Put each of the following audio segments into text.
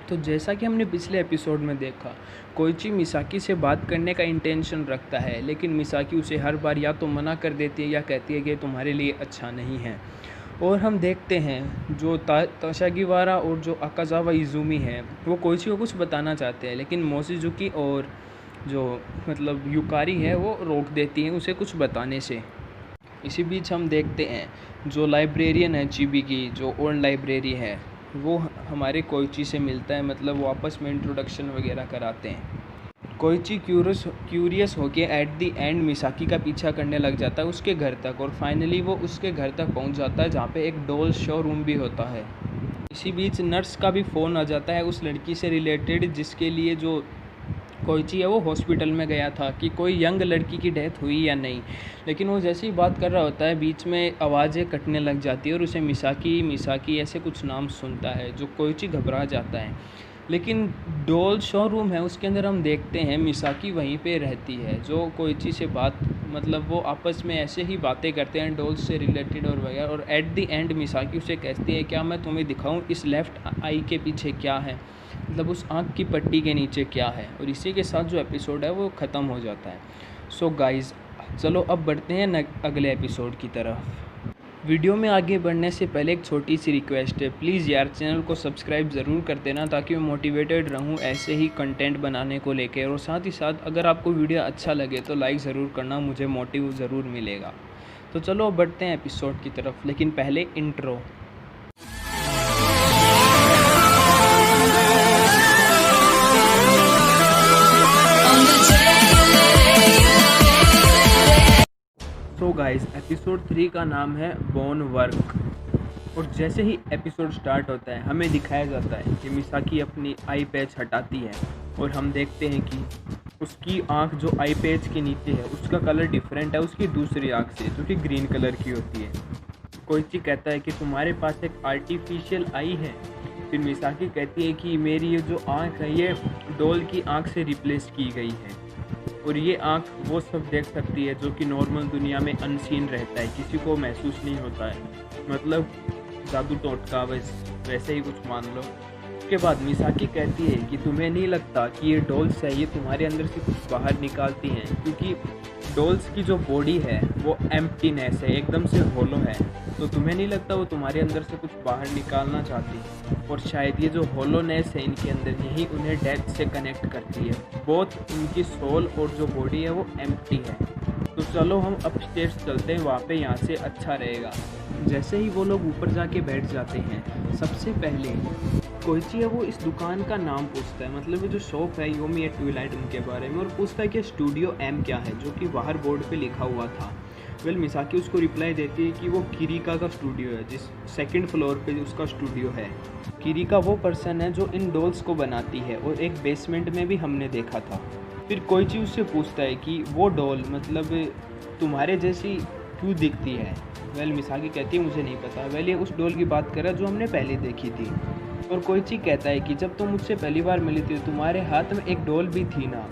तो जैसा कि हमने पिछले एपिसोड में देखा, कोइची मिसाकी से बात करने का इंटेंशन रखता है, लेकिन मिसाकी उसे हर बार या तो मना कर देती है या कहती है कि तुम्हारे लिए अच्छा नहीं है। और हम देखते हैं जो ताशागिवारा और जो अकाज़ावा इज़ुमी है वो कोइची को कुछ बताना चाहते हैं, लेकिन मोशिजुकी और जो युकारी है वो रोक देती हैं उसे कुछ बताने से। इसी बीच हम देखते हैं जो लाइब्रेरियन है चिबी की, जो ओल्ड लाइब्रेरी है, वो हमारे कोइची से मिलता है, वो आपस में इंट्रोडक्शन वगैरह कराते हैं। कोइची क्यूरियस होके एट दी एंड मिसाकी का पीछा करने लग जाता है उसके घर तक, और फाइनली वो उसके घर तक पहुंच जाता है जहाँ पे एक डॉल शोरूम भी होता है। इसी बीच नर्स का भी फ़ोन आ जाता है उस लड़की से रिलेटेड जिसके लिए जो कोइची है वो हॉस्पिटल में गया था कि कोई यंग लड़की की डेथ हुई या नहीं। लेकिन वो जैसे ही बात कर रहा होता है बीच में आवाज़ें कटने लग जाती है और उसे मिसाकी मिसाकी ऐसे कुछ नाम सुनता है, जो कोइची घबरा जाता है। लेकिन डॉल शोरूम है उसके अंदर हम देखते हैं मिसाकी वहीं पे रहती है, जो कोइची से बात वो आपस में ऐसे ही बातें करते हैं डॉल्स से रिलेटेड और वगैरह। और एट द एंड मिसाकी उसे कहती है क्या मैं तुम्हें दिखाऊं इस लेफ़्ट आई के पीछे क्या है, उस आँख की पट्टी के नीचे क्या है। और इसी के साथ जो एपिसोड है वो ख़त्म हो जाता है। सो गाइज़, चलो अब बढ़ते हैं अगले एपिसोड की तरफ। वीडियो में आगे बढ़ने से पहले एक छोटी सी रिक्वेस्ट है, प्लीज़ यार चैनल को सब्सक्राइब ज़रूर कर देना ताकि मैं मोटिवेटेड रहूं ऐसे ही कंटेंट बनाने को लेके। और साथ ही साथ अगर आपको वीडियो अच्छा लगे तो लाइक ज़रूर करना, मुझे मोटिव ज़रूर मिलेगा। तो चलो बढ़ते हैं एपिसोड की तरफ, लेकिन पहले इंट्रो। सो गाइस, एपिसोड 3 का नाम है बोन वर्क। और जैसे ही एपिसोड स्टार्ट होता है हमें दिखाया जाता है कि मिसाकी अपनी आई पैच हटाती है और हम देखते हैं कि उसकी आंख जो आई पैच के नीचे है उसका कलर डिफरेंट है उसकी दूसरी आंख से, जो कि ग्रीन कलर की होती है। कोइची कहता है कि तुम्हारे पास एक आर्टिफिशियल आई है। फिर मिसाकी कहती है कि मेरी ये जो आंख है ये डॉल की आंख से रिप्लेस की गई है, और ये आँख वो सब देख सकती है जो कि नॉर्मल दुनिया में अनसीन रहता है, किसी को महसूस नहीं होता है, जादू टोटका वैसे ही कुछ मान लो। उसके बाद मिसाकी कहती है कि तुम्हें नहीं लगता कि ये डॉल्स है ये तुम्हारे अंदर से कुछ बाहर निकालती हैं, क्योंकि डॉल्स की जो बॉडी है वो एम्प्टीनेस है, एकदम से होलो है। तो तुम्हें नहीं लगता वो तुम्हारे अंदर से कुछ बाहर निकालना चाहती है, और शायद ये जो होलोनेस है इनके अंदर यही उन्हें डेथ से कनेक्ट करती है। बोथ इनकी सोल और जो बॉडी है वो एम्प्टी है। तो चलो हम अपस्टेयर्स चलते हैं, वहाँ पे यहाँ से अच्छा रहेगा। जैसे ही वो लोग ऊपर जाके बैठ जाते हैं, सबसे पहले कोइची है वो इस दुकान का नाम पूछता है, ये जो शॉप है योमी एट ट्विलाइट उनके बारे में, और पूछता है कि स्टूडियो एम क्या है, जो कि बाहर बोर्ड पे लिखा हुआ था। मिसाकी उसको रिप्लाई देती है कि वो किरिका का स्टूडियो है, जिस सेकंड फ्लोर पे उसका स्टूडियो है। किरिका वो पर्सन है जो इन डॉल्स को बनाती है, और एक बेसमेंट में भी हमने देखा था। फिर कोइची उससे पूछता है कि वो डॉल तुम्हारे जैसी क्यों दिखती है। मिसाकी कहती है मुझे नहीं पता। ये उस डॉल की बात कर रहा है जो हमने पहले देखी थी। और कोइची कहता है कि जब तुम मुझसे पहली बार मिली थी तुम्हारे हाथ में एक डॉल भी थी ना।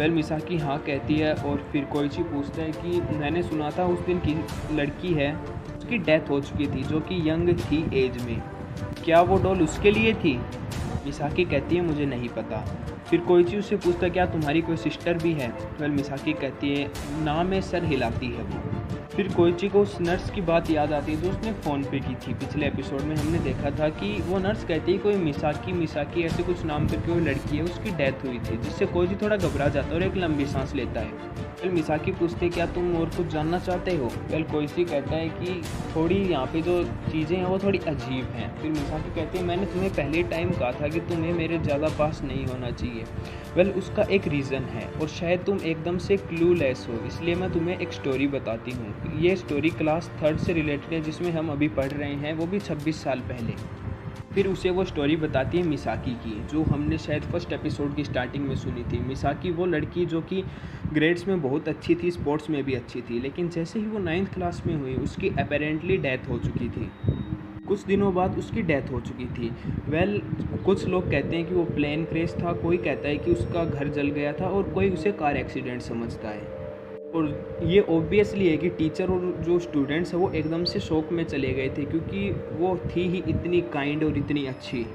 मिसाकी हाँ कहती है, और फिर कोइची पूछता है कि मैंने सुना था उस दिन की लड़की है उसकी डेथ हो चुकी थी जो कि यंग थी एज में, क्या वो डॉल उसके लिए थी। मिसाकी कहती है मुझे नहीं पता। फिर कोइची उससे पूछता है क्या तुम्हारी कोई सिस्टर भी है। मिसाकी कहती है ना, में सर हिलाती है वो। फिर कोइची को उस नर्स की बात याद आती है जो उसने फ़ोन पे की थी। पिछले एपिसोड में हमने देखा था कि वो नर्स कहती है कोई मिसाकी ऐसे कुछ नाम करके कोई लड़की है उसकी डेथ हुई थी, जिससे कोइची थोड़ा घबरा जाता है और एक लंबी सांस लेता है। मिसाकी पूछते क्या तुम और कुछ जानना चाहते हो। कोइची कहता है कि थोड़ी यहाँ पे जो चीज़ें हैं वो थोड़ी अजीब हैं। फिर मिसाकी कहती है मैंने तुम्हें पहले टाइम कहा था कि तुम्हें मेरे ज़्यादा पास नहीं होना चाहिए। उसका एक रीज़न है, और शायद तुम एकदम से क्लूलेस हो, इसलिए मैं तुम्हें एक स्टोरी बताती हूँ। ये स्टोरी क्लास 3 से रिलेटेड है जिसमें हम अभी पढ़ रहे हैं, वो भी 26 साल पहले। फिर उसे वो स्टोरी बताती है मिसाकी की, जो हमने शायद फर्स्ट एपिसोड की स्टार्टिंग में सुनी थी। मिसाकी वो लड़की जो कि ग्रेड्स में बहुत अच्छी थी, स्पोर्ट्स में भी अच्छी थी, लेकिन जैसे ही वो 9th क्लास में हुई उसकी अपेरेंटली डेथ हो चुकी थी। कुछ दिनों बाद उसकी डेथ हो चुकी थी। कुछ लोग कहते हैं कि वो प्लेन क्रैश था, कोई कहता है कि उसका घर जल गया था, और कोई उसे कार एक्सीडेंट समझता है। और ये ऑब्वियसली है कि टीचर और जो स्टूडेंट्स हैं वो एकदम से शॉक में चले गए थे, क्योंकि वो थी ही इतनी काइंड और इतनी अच्छी।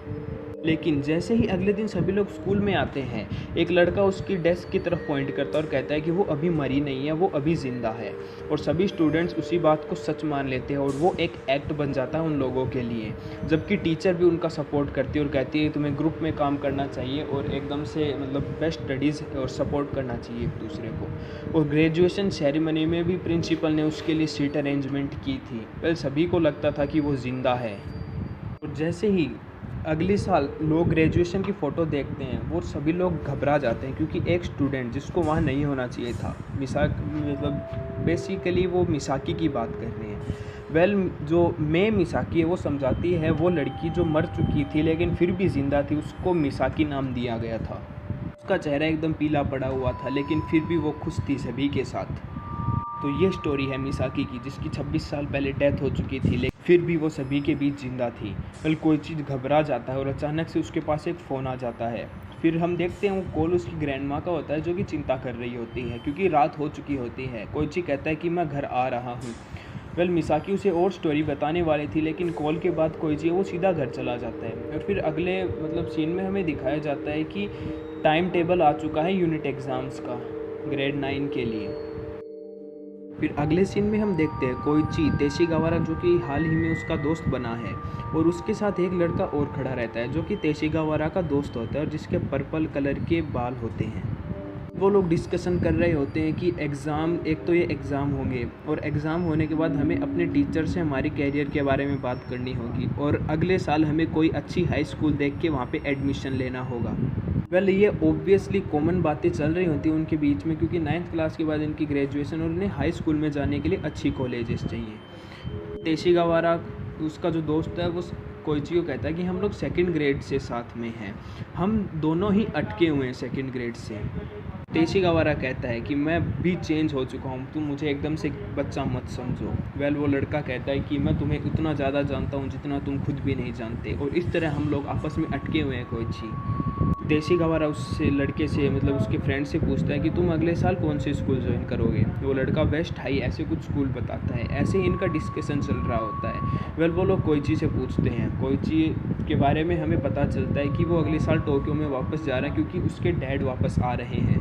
लेकिन जैसे ही अगले दिन सभी लोग स्कूल में आते हैं, एक लड़का उसकी डेस्क की तरफ पॉइंट करता है और कहता है कि वो अभी मरी नहीं है, वो अभी ज़िंदा है। और सभी स्टूडेंट्स उसी बात को सच मान लेते हैं और वो एक एक्ट बन जाता है उन लोगों के लिए। जबकि टीचर भी उनका सपोर्ट करती है और कहती है तुम्हें ग्रुप में काम करना चाहिए और एकदम से मतलब बेस्ट स्टडीज़ और सपोर्ट करना चाहिए एक दूसरे को। और ग्रेजुएशन सेरेमनी में भी प्रिंसिपल ने उसके लिए सीट अरेंजमेंट की थी। वेल, सभी को लगता था कि वो ज़िंदा है। और जैसे ही अगले साल लोग ग्रेजुएशन की फ़ोटो देखते हैं, वो सभी लोग घबरा जाते हैं क्योंकि एक स्टूडेंट जिसको वहाँ नहीं होना चाहिए था, मतलब बेसिकली वो मिसाकी की बात कर रहे हैं। वेल, जो मिसाकी है वो समझाती है वो लड़की जो मर चुकी थी लेकिन फिर भी ज़िंदा थी, उसको मिसाकी नाम दिया गया था। उसका चेहरा एकदम पीला पड़ा हुआ था लेकिन फिर भी वो खुश थी सभी के साथ। तो ये स्टोरी है मिसाकी की, जिसकी 26 साल पहले डेथ हो चुकी थी लेकिन फिर भी वो सभी के बीच जिंदा थी। वेल, कोई चीज़ घबरा जाता है और अचानक से उसके पास एक फ़ोन आ जाता है। फिर हम देखते हैं वो कॉल उसकी ग्रैंड माँ का होता है जो कि चिंता कर रही होती है क्योंकि रात हो चुकी होती है। कोइची कहता है कि मैं घर आ रहा हूँ। वेल, मिसाकी उसे और स्टोरी बताने वाली थी लेकिन कॉल के बाद कोइची वो सीधा घर चला जाता है। और फिर अगले सीन में हमें दिखाया जाता है कि टाइम टेबल आ चुका है यूनिट एग्ज़ाम्स का ग्रेड 9 के लिए। फिर अगले सीन में हम देखते हैं कोइची तेशिगावारा जो कि हाल ही में उसका दोस्त बना है और उसके साथ एक लड़का और खड़ा रहता है जो कि तेशिगावारा का दोस्त होता है और जिसके पर्पल कलर के बाल होते हैं। वो लोग डिस्कशन कर रहे होते हैं कि एक तो ये एग्ज़ाम होंगे और एग्ज़ाम होने के बाद हमें अपने टीचर से हमारे कैरियर के बारे में बात करनी होगी और अगले साल हमें कोई अच्छी हाई स्कूल देख के वहाँ पे एडमिशन लेना होगा। वेल, ये ऑब्वियसली कॉमन बातें चल रही होती हैं उनके बीच में क्योंकि 9th क्लास के बाद इनकी ग्रेजुएशन और उन्हें हाई स्कूल में जाने के लिए अच्छी कॉलेजेस चाहिए। तेशिगावारा उसका जो दोस्त है वो कोइची को कहता है कि हम लोग 2nd ग्रेड से साथ में हैं, हम दोनों ही अटके हुए हैं 2nd ग्रेड से। तेशिगावारा कहता है कि मैं भी चेंज हो चुका हूँ, तुम मुझे एकदम से बच्चा मत समझो। वेल, वो लड़का कहता है कि मैं तुम्हें उतना ज़्यादा जानता हूँ जितना तुम खुद भी नहीं जानते। और इस तरह हम लोग आपस में अटके हुए हैं। कोइची तेशिगावारा उससे लड़के से उसके फ्रेंड से पूछता है कि तुम अगले साल कौन से स्कूल ज्वाइन करोगे। वो लड़का वेस्ट हाई ऐसे कुछ स्कूल बताता है। ऐसे ही इनका डिस्कशन चल रहा होता है। वेल, वो लोग कोइची से पूछते हैं। कोइची के बारे में हमें पता चलता है कि वो अगले साल टोक्यो में वापस जा रहा है क्योंकि उसके डैड वापस आ रहे हैं।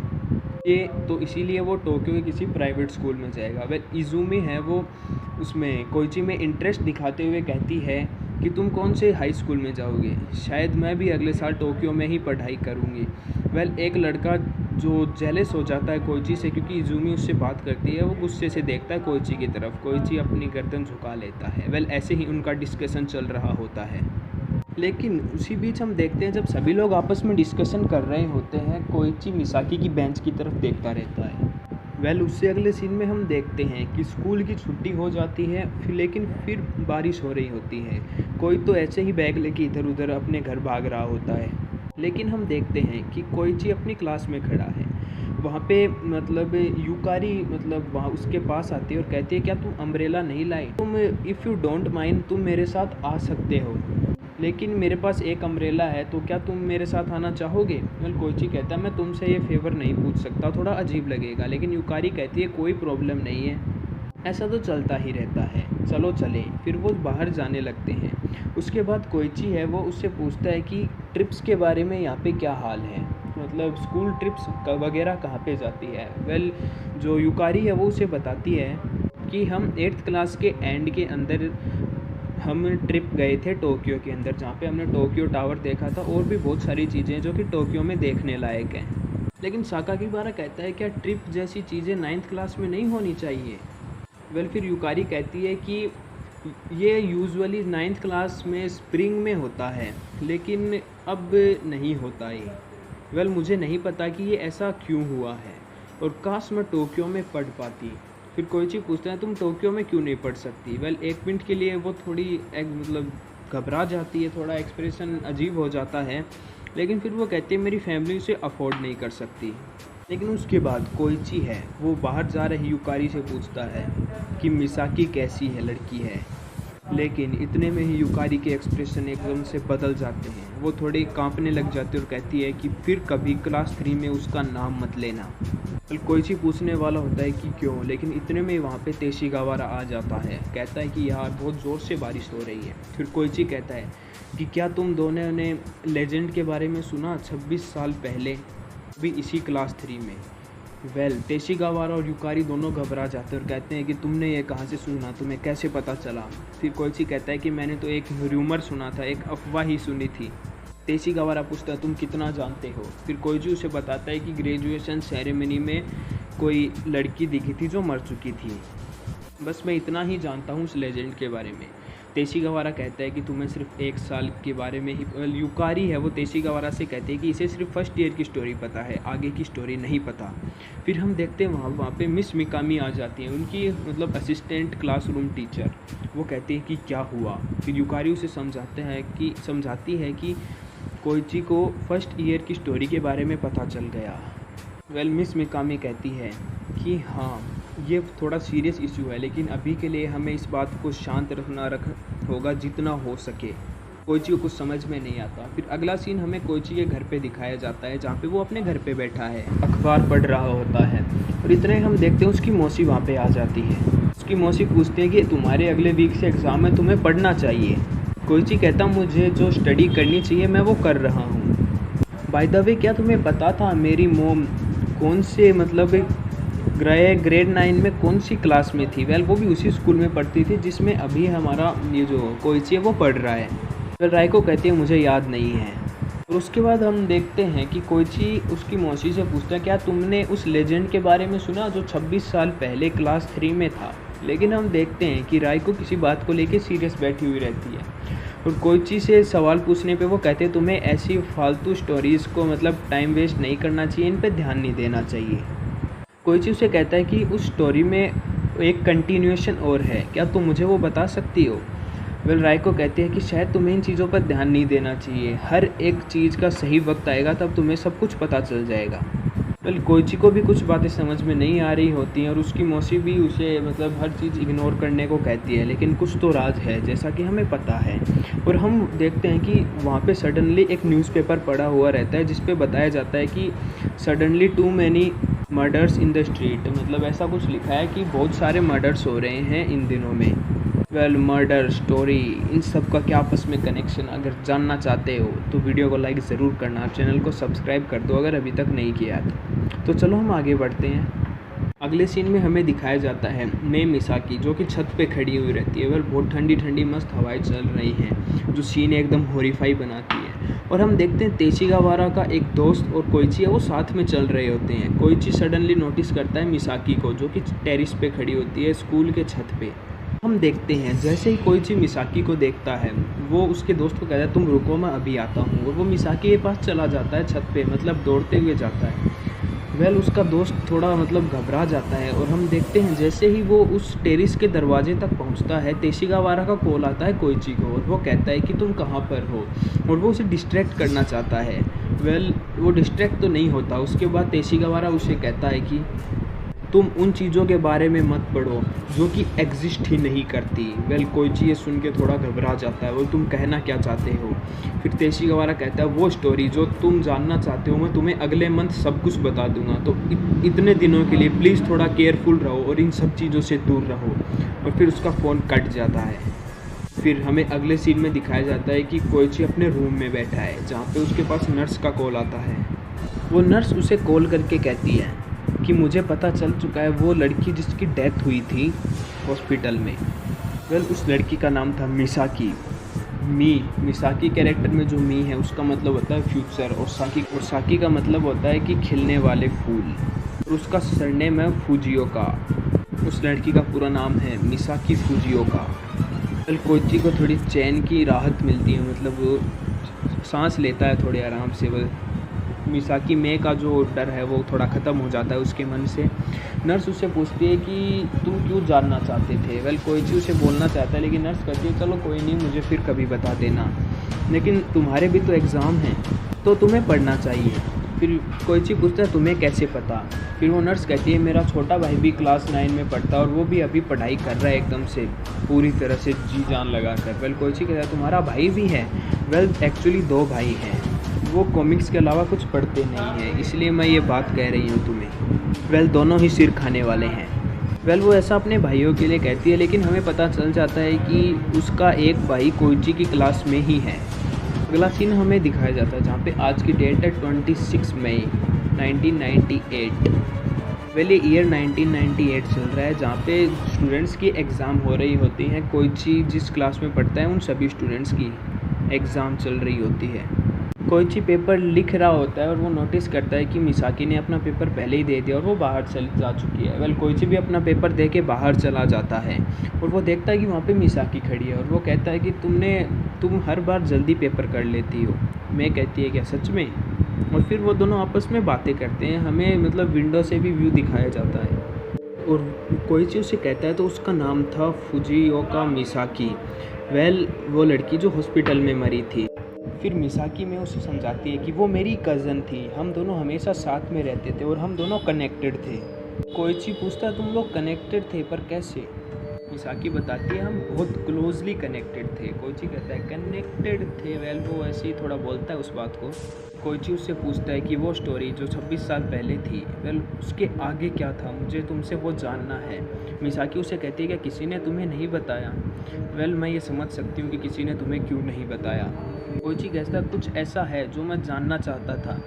ये तो इसीलिए वो टोक्यो के किसी प्राइवेट स्कूल में जाएगा। वेल, इज़ुमी है वो उसमें कोइची में इंटरेस्ट दिखाते हुए कहती है कि तुम कौन से हाई स्कूल में जाओगे, शायद मैं भी अगले साल टोक्यो में ही पढ़ाई करूँगी। वेल, एक लड़का जो जेलस हो जाता है कोइची से क्योंकि इज़ुमी उससे बात करती है, वो गुस्से से देखता है कोइची की तरफ। कोइची अपनी गर्दन झुका लेता है। वेल, ऐसे ही उनका डिस्कशन चल रहा होता है। लेकिन उसी बीच हम देखते हैं जब सभी लोग आपस में डिस्कशन कर रहे होते हैं, कोइची मिसाकी की बेंच की तरफ देखता रहता है। वेल, उससे अगले सीन में हम देखते हैं कि स्कूल की छुट्टी हो जाती है लेकिन फिर बारिश हो रही होती है। कोई तो ऐसे ही बैग लेके इधर उधर अपने घर भाग रहा होता है। लेकिन हम देखते हैं कि कोइची अपनी क्लास में खड़ा है। वहाँ पे यूकारी वहाँ उसके पास आती है और कहती है क्या तुम अम्ब्रेला नहीं लाए, तुम इफ़ यू डोंट माइंड तुम मेरे साथ आ सकते हो, लेकिन मेरे पास एक अम्ब्रेला है तो क्या तुम मेरे साथ आना चाहोगे। वेल, कोइची कहता है मैं तुमसे ये फेवर नहीं पूछ सकता, थोड़ा अजीब लगेगा। लेकिन यूकारी कहती है कोई प्रॉब्लम नहीं है, ऐसा तो चलता ही रहता है, चलो चले। फिर वो बाहर जाने लगते हैं। उसके बाद कोइची है वो उससे पूछता है कि ट्रिप्स के बारे में यहाँ पे क्या हाल है, स्कूल ट्रिप्स वगैरह कहाँ पे जाती है। वेल, जो यूकारी है वो उसे बताती है कि हम 8th क्लास के एंड के अंदर हम ट्रिप गए थे टोक्यो के अंदर, जहाँ पे हमने टोक्यो टावर देखा था और भी बहुत सारी चीज़ें जो कि टोक्यो में देखने लायक हैं। लेकिन साकाकीबारा कहता है क्या ट्रिप जैसी चीज़ें 9th क्लास में नहीं होनी चाहिए। वेल, फिर यूकारी कहती है कि ये यूजुअली 9th क्लास में स्प्रिंग में होता है लेकिन अब नहीं होता ये। वेल, मुझे नहीं पता कि ये ऐसा क्यों हुआ है और काश मैं टोक्यो में पढ़ पाती। फिर कोइची पूछता है तुम टोक्यो में क्यों नहीं पढ़ सकती। वेल, एक मिनट के लिए वो थोड़ी घबरा जाती है, थोड़ा एक्सप्रेशन अजीब हो जाता है। लेकिन फिर वो कहती है मेरी फैमिली उसे अफोर्ड नहीं कर सकती। लेकिन उसके बाद कोइची है वो बाहर जा रही यूकारी से पूछता है कि मिसाकी कैसी है, लड़की है। लेकिन इतने में ही युकारी के एक्सप्रेशन एकदम से बदल जाते हैं। वो थोड़ी कांपने लग जाती है और कहती है कि फिर कभी क्लास 3 में उसका नाम मत लेना। कोइची पूछने वाला होता है कि क्यों, लेकिन इतने में वहाँ पे तेशिगावारा आ जाता है। कहता है कि यार बहुत ज़ोर से बारिश हो रही है। फिर कोइची कहता है कि क्या तुम दोनों ने लेजेंड के बारे में सुना 26 साल पहले, भी इसी क्लास 3 में। तेशिगावारा और युकारी दोनों घबरा जाते हैं और कहते हैं कि तुमने ये कहाँ से सुना, तुम्हें कैसे पता चला। फिर कोइची कहता है कि मैंने तो एक र्यूमर सुना था, एक अफवाह ही सुनी थी। तेशिगावारा पूछता है तुम कितना जानते हो। फिर कोइची उसे बताता है कि ग्रेजुएशन सेरेमनी में कोई लड़की दिखी थी जो मर चुकी थी। बस मैं इतना ही जानता हूँ उस लेजेंड के बारे में। तेशिगावारा कहता है कि तुम्हें सिर्फ 1 साल के बारे में ही, युकारी है वो तेशिगावारा से कहते हैं कि इसे सिर्फ फर्स्ट ईयर की स्टोरी पता है, आगे की स्टोरी नहीं पता। फिर हम देखते हैं वहाँ पे मिस मिकामी आ जाती हैं, उनकी मतलब असिस्टेंट क्लासरूम टीचर। वो कहती है कि क्या हुआ। फिर युकारी उसे समझाती है कि कोइची को फर्स्ट ईयर की स्टोरी के बारे में पता चल गया। मिस मिकामी कहती है कि हाँ ये थोड़ा सीरियस इशू है, लेकिन अभी के लिए हमें इस बात को शांत होगा जितना हो सके। कोइची को कुछ समझ में नहीं आता। फिर अगला सीन हमें कोइची के घर पे दिखाया जाता है, जहाँ पे वो अपने घर पे बैठा है, अखबार पढ़ रहा होता है। और इतने हम देखते हैं उसकी मौसी वहाँ पे आ जाती है। उसकी मौसी पूछती है कि तुम्हारे अगले वीक से एग्ज़ाम है, तुम्हें पढ़ना चाहिए। कोइची कहता मुझे जो स्टडी करनी चाहिए मैं वो कर रहा हूँ। बाय द वे क्या तुम्हें पता था मेरी मोम कौन से ग्रेड 9 में कौन सी क्लास में थी। वो भी उसी स्कूल में पढ़ती थी जिसमें अभी हमारा ये जो कोइची है वो पढ़ रहा है। राइको कहती है मुझे याद नहीं है। और उसके बाद हम देखते हैं कि कोइची उसकी मौसी से पूछता है क्या तुमने उस लेजेंड के बारे में सुना जो 26 साल पहले क्लास 3 में था। लेकिन हम देखते हैं कि राइको किसी बात को लेकर सीरियस बैठी हुई रहती है। और कोइची से सवाल पूछने पे वो कहते हैं तुम्हें ऐसी फालतू स्टोरीज़ को टाइम वेस्ट नहीं करना चाहिए, इन पे ध्यान नहीं देना चाहिए। कोइची उसे कहता है कि उस स्टोरी में एक कंटिन्यूएशन और है, क्या तुम मुझे वो बता सकती हो। राइको कहती है कि शायद तुम्हें इन चीज़ों पर ध्यान नहीं देना चाहिए, हर एक चीज़ का सही वक्त आएगा तब तुम्हें सब कुछ पता चल जाएगा। कोइची को भी कुछ बातें समझ में नहीं आ रही होती हैं और उसकी मौसी भी उसे हर चीज़ इग्नोर करने को कहती है, लेकिन कुछ तो राज है जैसा कि हमें पता है। और हम देखते हैं कि वहाँ पे सडनली एक न्यूज़पेपर पड़ा हुआ रहता है जिस पे बताया जाता है कि suddenly too many murders in the street. ऐसा कुछ लिखा है कि बहुत सारे मर्डर्स हो रहे हैं इन दिनों में। मर्डर स्टोरी इन सब का क्या आपस में कनेक्शन, अगर जानना चाहते हो तो वीडियो को लाइक ज़रूर करना, चैनल को सब्सक्राइब कर दो अगर अभी तक नहीं किया तो चलो हम आगे बढ़ते हैं। अगले सीन में हमें दिखाया जाता है मे मिसाकी जो कि छत पे खड़ी हुई रहती है। बहुत ठंडी ठंडी मस्त हवाएं चल रही हैं जो सीन एकदम हॉरिफाई बनाती है। और हम देखते हैं तेशिगावारा का एक दोस्त और कोइची है वो साथ में चल रहे होते हैं। कोइची सडनली नोटिस करता है मिसाकी को जो कि टेरिस पे खड़ी होती है स्कूल के छत पे। हम देखते हैं जैसे ही कोइची मिसाकी को देखता है वो उसके दोस्त को कहता है तुम रुको मैं अभी आता हूँ। और वो मिसाकी के पास चला जाता है छत पे, दौड़ते हुए जाता है। उसका दोस्त थोड़ा घबरा जाता है। और हम देखते हैं जैसे ही वो उस टेरिस के दरवाजे तक पहुंचता है तेशिगावारा का कॉल आता है कोइची को और वो कहता है कि तुम कहाँ पर हो। और वो उसे डिस्ट्रैक्ट करना चाहता है। वो डिस्ट्रैक्ट तो नहीं होता। उसके बाद तेशिगावारा उसे कहता है कि तुम उन चीज़ों के बारे में मत पढ़ो जो कि एग्जिस्ट ही नहीं करती। कोइची ये सुन के थोड़ा घबरा जाता है। तुम कहना क्या चाहते हो। फिर तेशिगावारा कहता है वो स्टोरी जो तुम जानना चाहते हो मैं तुम्हें अगले मंथ सब कुछ बता दूंगा, तो इतने दिनों के लिए प्लीज़ थोड़ा केयरफुल रहो और इन सब चीज़ों से दूर रहो। और फिर उसका फ़ोन कट जाता है। फिर हमें अगले सीन में दिखाया जाता है कि कोइची अपने रूम में बैठा है जहाँ पे उसके पास नर्स का कॉल आता है। वो नर्स उसे कॉल करके कहती है कि मुझे पता चल चुका है वो लड़की जिसकी डेथ हुई थी हॉस्पिटल में। उस लड़की का नाम था मिसाकी। मिसाकी कैरेक्टर में जो मी है उसका मतलब होता है फ्यूचर और साकी का मतलब होता है कि खिलने वाले फूल। और उसका सरनेम है फुजियोका। उस लड़की का पूरा नाम है मिसाकी फुजियोका। कोइची को थोड़ी चैन की राहत मिलती है, वो सांस लेता है थोड़े आराम से। वो मिसाकी मे का जो डर है वो थोड़ा ख़त्म हो जाता है उसके मन से। नर्स उससे पूछती है कि तुम क्यों जानना चाहते थे। कोइची उसे बोलना चाहता है लेकिन नर्स कहती है चलो कोई नहीं, मुझे फिर कभी बता देना, लेकिन तुम्हारे भी तो एग्ज़ाम हैं तो तुम्हें पढ़ना चाहिए। फिर कोइची पूछता है तुम्हें कैसे पता। फिर वो नर्स कहती है मेरा छोटा भाई भी क्लास 9 में पढ़ता है और वो भी अभी पढ़ाई कर रहा है एकदम से पूरी तरह से जी जान लगा कर। वेल कोइची कहता है तुम्हारा भाई भी है। वेल एक्चुअली 2 भाई हैं, वो कॉमिक्स के अलावा कुछ पढ़ते नहीं हैं, इसलिए मैं ये बात कह रही हूँ तुम्हें। वेल दोनों ही सिर खाने वाले हैं। वेल वो ऐसा अपने भाइयों के लिए कहती है, लेकिन हमें पता चल जाता है कि उसका एक भाई कोइची की क्लास में ही है। अगला सीन हमें दिखाया जाता है जहाँ पे आज की डेट है 26 मई 1998। वेल ये ईयर 1998 चल रहा है जहाँ पे स्टूडेंट्स की एग्ज़ाम हो रही होती हैं। कोइची जिस क्लास में पढ़ता है उन सभी स्टूडेंट्स की एग्ज़ाम चल रही होती है। कोइची पेपर लिख रहा होता है और वो नोटिस करता है कि मिसाकी ने अपना पेपर पहले ही दे दिया और वो बाहर चल जा चुकी है। वेल कोइची भी अपना पेपर दे के बाहर चला जाता है और वो देखता है कि वहाँ पे मिसाकी खड़ी है और वो कहता है कि तुम हर बार जल्दी पेपर कर लेती हो। मैं कहती है क्या सच में? और फिर वो दोनों आपस में बातें करते हैं। हमें मतलब विंडो से भी व्यू दिखाया जाता है और कोइची उसे कहता है तो उसका नाम था फुजिओका मिसाकी। वेल वो लड़की जो हॉस्पिटल में मरी थी। फिर मिसाकी में उसे समझाती है कि वो मेरी कज़न थी, हम दोनों हमेशा साथ में रहते थे और हम दोनों कनेक्टेड थे। कोइची पूछता है तुम लोग कनेक्टेड थे पर कैसे? मिसाकी बताती है हम बहुत क्लोजली कनेक्टेड थे। कोइची कहता है कनेक्टेड थे। वेल वो ऐसे ही थोड़ा बोलता है उस बात को। कोइची उससे पूछता है कि वो स्टोरी जो 26 साल पहले थी, वेल उसके आगे क्या था, मुझे तुमसे वो जानना है। मिसाकी उसे कहती है कि किसी ने तुम्हें नहीं बताया। वेल मैं ये समझ सकती हूँ कि किसी ने तुम्हें क्यों नहीं बताया। कोइची कहता है कुछ ऐसा है जो मैं जानना चाहता था,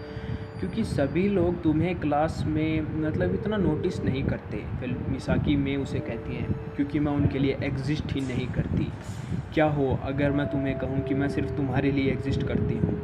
क्योंकि सभी लोग तुम्हें क्लास में मतलब इतना नोटिस नहीं करते। फिर मिसाकी में उसे कहती है क्योंकि मैं उनके लिए एग्जिस्ट ही नहीं करती। क्या हो अगर मैं तुम्हें कहूँ कि मैं सिर्फ तुम्हारे लिए एग्जिस्ट करती हूँ,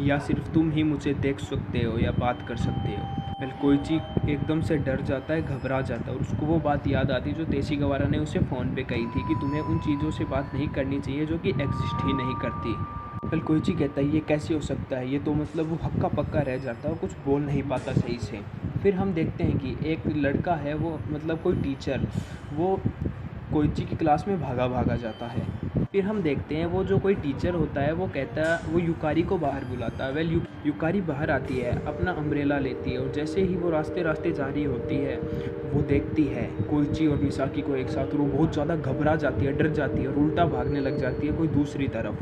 या सिर्फ तुम ही मुझे देख सकते हो या बात कर सकते हो। फिर कोइची एकदम से डर जाता है, घबरा जाता है और उसको वो बात याद आती है जो तेसी गवारा ने उसे फ़ोन पे कही थी कि तुम्हें उन चीज़ों से बात नहीं करनी चाहिए जो कि एग्जिस्ट ही नहीं करती। फिर कोइची कहता है ये कैसे हो सकता है, ये तो मतलब वो हक्का पक्का रह जाता है और कुछ बोल नहीं पाता सही से। फिर हम देखते हैं कि एक लड़का है, वो मतलब कोई टीचर, वो कोइची की क्लास में भागा जाता है। फिर हम देखते हैं वो जो कोई टीचर होता है वो कहता है, वो युकारी को बाहर बुलाता है। वेल युकारी बाहर आती है, अपना अम्ब्रेला लेती है और जैसे ही वो रास्ते जा रही होती है वो देखती है कोइची और मिसाकी को एक साथ और वो बहुत ज़्यादा घबरा जाती है, डर जाती है और उल्टा भागने लग जाती है कोई दूसरी तरफ।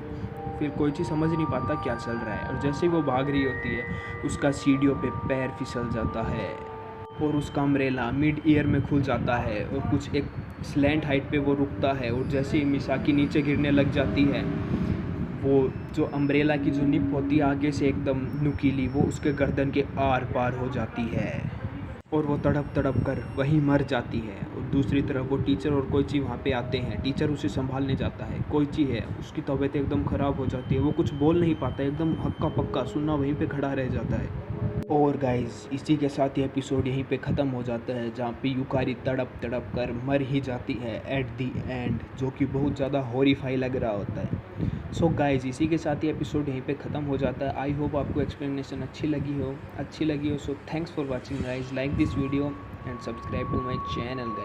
फिर कोइची समझ नहीं पाता क्या चल रहा है और जैसे ही वो भाग रही होती है उसका सीढ़ियों पे पैर फिसल जाता है और उसका अम्ब्रेला मिड ईयर में खुल जाता है और कुछ एक स्लैंट हाइट पे वो रुकता है और जैसे ही मिसाकी नीचे गिरने लग जाती है, वो जो अम्ब्रेला की जो निप होती है आगे से एकदम नुकीली, वो उसके गर्दन के आर पार हो जाती है और वो तड़प कर वहीं मर जाती है। और दूसरी तरफ वो टीचर और कोइची वहाँ पे आते हैं। टीचर उसे संभालने जाता है। कोइची है, उसकी तबीयत एकदम ख़राब हो जाती है, वो कुछ बोल नहीं पाता, एकदम हक्का पक्का सुनना वहीं पे खड़ा रह जाता है। और गाइस इसी के साथ ये एपिसोड यहीं पे ख़त्म हो जाता है जहाँ पे युकारी तड़प कर मर ही जाती है एट दी एंड, जो कि बहुत ज़्यादा हॉरिफाई लग रहा होता है। सो गाइस इसी के साथ ये एपिसोड यहीं पे ख़त्म हो जाता है। आई होप आपको एक्सप्लेनेशन अच्छी लगी हो। So thanks for watching guys, like this video and subscribe to my channel guys.